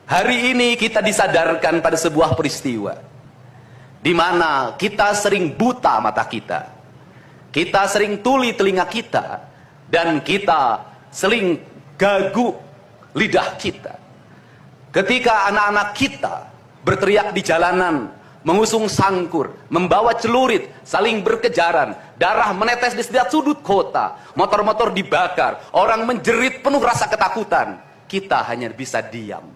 Hari ini kita disadarkan pada sebuah peristiwa di mana kita sering buta mata kita, kita sering tuli telinga kita, dan kita sering gagu lidah kita. Ketika anak-anak kita berteriak di jalanan, mengusung sangkur, membawa celurit, saling berkejaran, darah menetes di setiap sudut kota, motor-motor dibakar, orang menjerit penuh rasa ketakutan, kita hanya bisa diam.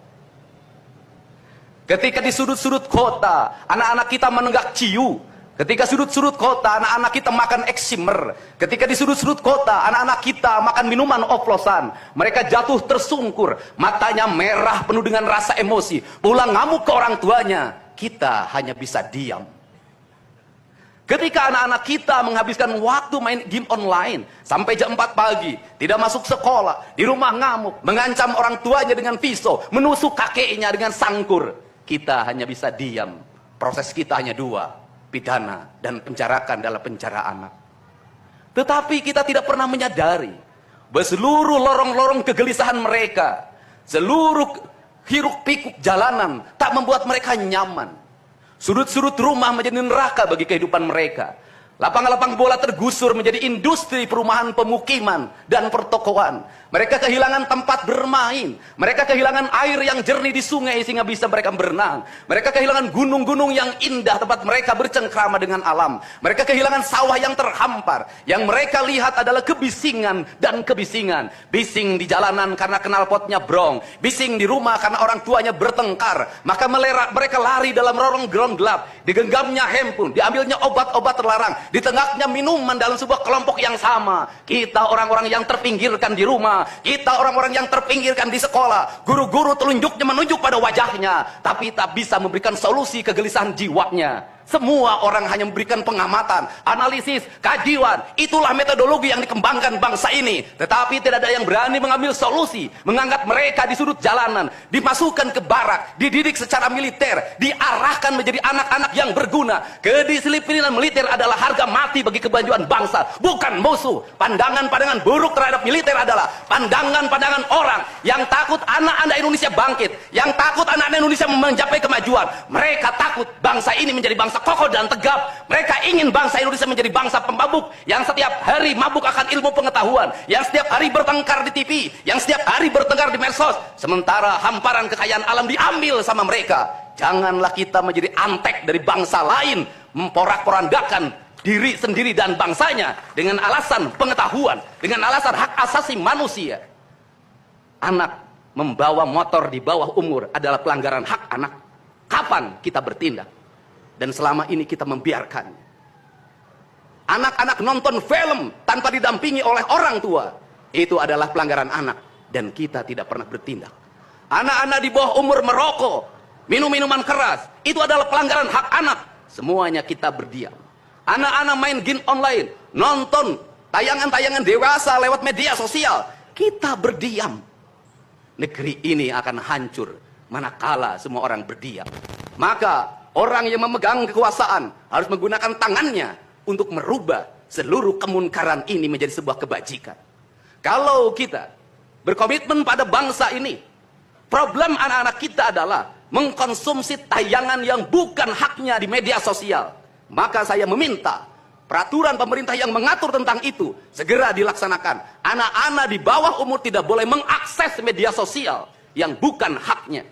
Ketika di sudut-sudut kota, anak-anak kita menenggak ciu. Ketika sudut-sudut kota, anak-anak kita makan eksimer. Ketika di sudut-sudut kota, anak-anak kita makan minuman oplosan. Mereka jatuh tersungkur, matanya merah penuh dengan rasa emosi. Pulang ngamuk ke orang tuanya, kita hanya bisa diam. Ketika anak-anak kita menghabiskan waktu main game online sampai jam 4 pagi, tidak masuk sekolah, di rumah ngamuk, mengancam orang tuanya dengan pisau, menusuk kakeknya dengan sangkur, kita hanya bisa diam. Proses kita hanya dua, pidana dan penjarakan dalam penjara anak. Tetapi kita tidak pernah menyadari bahwa seluruh lorong-lorong kegelisahan mereka, seluruh hiruk pikuk jalanan tak membuat mereka nyaman. Sudut-sudut rumah menjadi neraka bagi kehidupan mereka. Lapang-lapang bola tergusur menjadi industri perumahan, pemukiman, dan pertokoan. Mereka kehilangan tempat bermain. Mereka kehilangan air yang jernih di sungai sehingga bisa mereka berenang. Mereka kehilangan gunung-gunung yang indah tempat mereka bercengkrama dengan alam. Mereka kehilangan sawah yang terhampar. Yang mereka lihat adalah kebisingan dan kebisingan. Bising di jalanan karena knalpotnya brong. Bising di rumah karena orang tuanya bertengkar. Maka mereka lari dalam lorong-lorong gelap. Digenggamnya handphone, diambilnya obat-obat terlarang. Ditengahnya minuman dalam sebuah kelompok yang sama. Kita orang-orang yang terpinggirkan di rumah, kita orang-orang yang terpinggirkan di sekolah. Guru-guru telunjuknya menunjuk pada wajahnya, tapi tak bisa memberikan solusi kegelisahan jiwanya. Semua orang hanya memberikan pengamatan, analisis, kajian. Itulah metodologi yang dikembangkan bangsa ini. Tetapi tidak ada yang berani mengambil solusi, mengangkat mereka di sudut jalanan, dimasukkan ke barak, dididik secara militer, diarahkan menjadi anak-anak yang berguna. Kedisiplinan militer adalah harga mati bagi kemajuan bangsa, bukan musuh. Pandangan-pandangan buruk terhadap militer adalah pandangan-pandangan orang yang takut anak-anak Indonesia bangkit, yang takut anak-anak Indonesia mencapai kemajuan. Mereka takut bangsa ini menjadi bangsa kokoh dan tegap. Mereka ingin bangsa Indonesia menjadi bangsa pemabuk yang setiap hari mabuk akan ilmu pengetahuan, yang setiap hari bertengkar di TV, yang setiap hari bertengkar di medsos, sementara hamparan kekayaan alam diambil sama mereka. Janganlah kita menjadi antek dari bangsa lain, memporak-porandakan diri sendiri dan bangsanya dengan alasan pengetahuan, dengan alasan hak asasi manusia. Anak membawa motor di bawah umur adalah pelanggaran hak anak. Kapan kita bertindak? Dan selama ini kita membiarkannya. Anak-anak nonton film tanpa didampingi oleh orang tua, itu adalah pelanggaran anak, dan kita tidak pernah bertindak. Anak-anak di bawah umur merokok, minum minuman keras, itu adalah pelanggaran hak anak. Semuanya kita berdiam. Anak-anak main game online, nonton tayangan-tayangan dewasa lewat media sosial, kita berdiam. Negeri ini akan hancur manakala semua orang berdiam. Maka orang yang memegang kekuasaan harus menggunakan tangannya untuk merubah seluruh kemunkaran ini menjadi sebuah kebajikan. Kalau kita berkomitmen pada bangsa ini, problem anak-anak kita adalah mengkonsumsi tayangan yang bukan haknya di media sosial. Maka saya meminta peraturan pemerintah yang mengatur tentang itu segera dilaksanakan. Anak-anak di bawah umur tidak boleh mengakses media sosial yang bukan haknya.